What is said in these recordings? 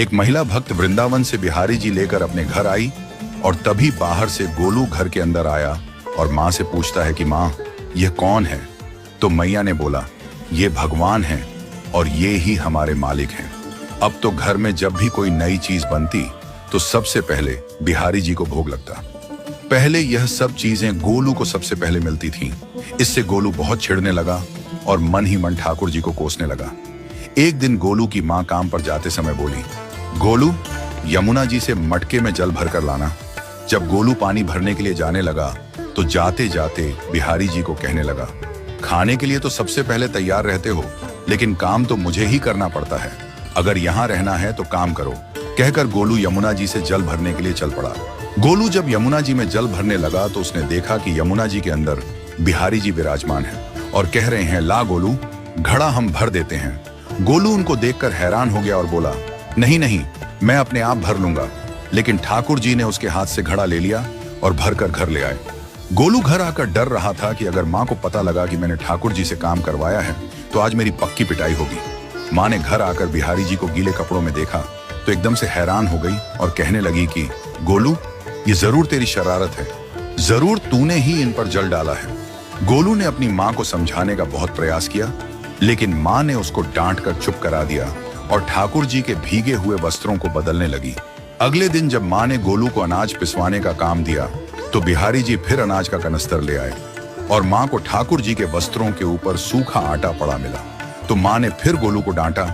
एक महिला भक्त वृंदावन से बिहारी जी लेकर अपने घर आई और तभी बाहर से गोलू घर के अंदर आया और माँ से पूछता है कि माँ, यह कौन है? तो मैया ने बोला, ये भगवान हैं और ये ही हमारे मालिक हैं। अब तो घर में जब भी कोई नई चीज बनती तो सबसे पहले बिहारी जी को भोग लगता। पहले यह सब चीजें गोलू को सबसे पहले मिलती थीं। इससे गोलू बहुत चिढ़ने लगा और मन ही मन ठाकुर जी को कोसने लगा। एक दिन गोलू की माँ काम पर जाते समय बोली, गोलू, यमुना जी से मटके में जल भर कर लाना। जब गोलू पानी भरने के लिए जाने लगा तो जाते जाते बिहारी जी को कहने लगा, खाने के लिए तो सबसे पहले तैयार रहते हो, लेकिन काम तो मुझे ही करना पड़ता है। अगर यहाँ रहना है तो काम करो। कहकर गोलू यमुना जी से जल भरने के लिए चल पड़ा। गोलू जब यमुना जी में जल भरने लगा तो उसने देखा कि यमुना जी के अंदर बिहारी जी विराजमान हैं और कह रहे हैं, ला गोलू, घड़ा हम भर देते हैं। गोलू उनको देखकर हैरान हो गया और बोला, नहीं नहीं, मैं अपने आप भर लूंगा। लेकिन ठाकुर जी ने उसके हाथ से घड़ा ले लिया और भर कर घर ले आए। गोलू घर आकर डर रहा था कि अगर माँ को पता लगा कि मैंने ठाकुर जी से काम करवाया है तो आज मेरी पक्की पिटाई होगी। माँ ने घर आकर बिहारी जी को गीले कपड़ों में देखा तो एकदम से हैरान हो गई और कहने लगी कि गोलू, ये जरूर तेरी शरारत है, जरूर तूने ही इन पर जल डाला है। गोलू ने अपनी माँ को समझाने का बहुत प्रयास किया, लेकिन माँ ने उसको डांट कर चुप करा दिया और ठाकुर जी के भीगे हुए वस्त्रों को बदलने लगी। अगले दिन जब माँ ने गोलू को अनाज पिसवाने का काम दिया तो बिहारी जी फिर अनाज का कनस्तर ले आए और माँ को ठाकुर जी के वस्त्रों के ऊपर सूखा आटा पड़ा मिला। तो माँ ने फिर गोलू को डांटा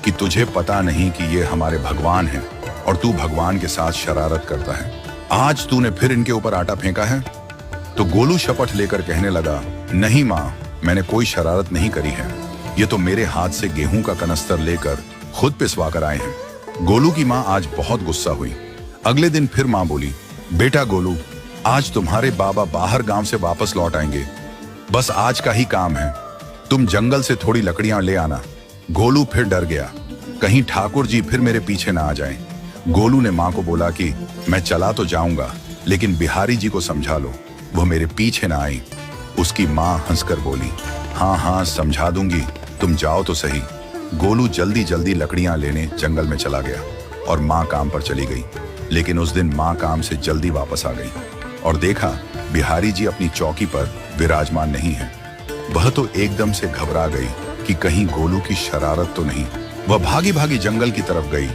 कि तुझे पता नहीं कि ये हमारे भगवान हैं और तू भगवान के साथ शरारत करता है। आज तूने फिर इनके ऊपर आटा फेंका है। तो गोलू शपथ लेकर कहने लगा, नहीं माँ, मैंने कोई शरारत नहीं करी है। ये तो मेरे हाथ से गेहूं का कनस्तर लेकर खुद पिसवा कर आए हैं। गोलू की माँ आज बहुत गुस्सा हुई। अगले दिन फिर माँ बोली, बेटा गोलू, आज तुम्हारे बाबा बाहर गांव से वापस लौट आएंगे। बस आज का ही काम है, तुम जंगल से थोड़ी लकड़ियां ले आना। गोलू फिर डर गया, कहीं ठाकुर जी फिर मेरे पीछे ना आ जाएं। गोलू ने माँ को बोला कि मैं चला तो जाऊंगा, लेकिन बिहारी जी को समझा लो, वो मेरे पीछे ना आई। उसकी माँ हंसकर बोली, हाँ हाँ समझा दूंगी, तुम जाओ तो सही। गोलू जल्दी जल्दी लकड़ियां लेने जंगल में चला गया और माँ काम पर चली गई। लेकिन उस दिन माँ काम से जल्दी वापस आ गई और देखा बिहारी जी अपनी चौकी पर विराजमान नहीं है। वह तो एकदम से घबरा गई कि कहीं गोलू की शरारत तो नहीं। वह भागी भागी जंगल की तरफ गई।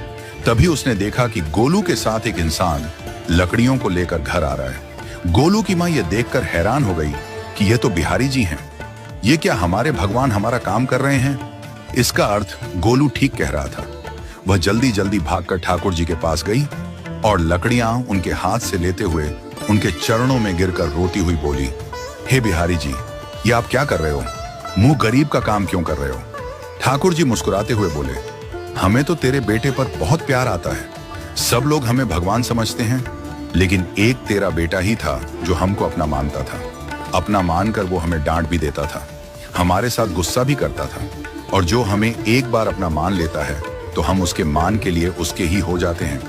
तभी उसने देखा कि गोलू के साथ एक इंसान लकड़ियों को लेकर घर आ रहा है। गोलू की माँ यह देखकर हैरान हो गई कि यह तो बिहारी जी हैं। ये क्या हमारे भगवान हमारा काम कर रहे हैं? इसका अर्थ गोलू ठीक कह रहा था। वह जल्दी जल्दी भागकर ठाकुर जी के पास गई और लकड़ियां उनके हाथ से लेते हुए उनके चरणों में गिरकर रोती हुई बोली, हे बिहारी जी, ये आप क्या कर रहे हो? मुंह गरीब का काम क्यों कर रहे हो? ठाकुर जी मुस्कुराते हुए बोले, हमें तो तेरे बेटे पर बहुत प्यार आता है। सब लोग हमें भगवान समझते हैं, लेकिन एक तेरा बेटा ही था जो हमको अपना मानता था। अपना मानकर वो हमें डांट भी देता था, हमारे साथ गुस्सा भी करता था, और जो हमें एक बार अपना मान लेता है तो हम उसके मान के लिए उसके ही हो जाते हैं।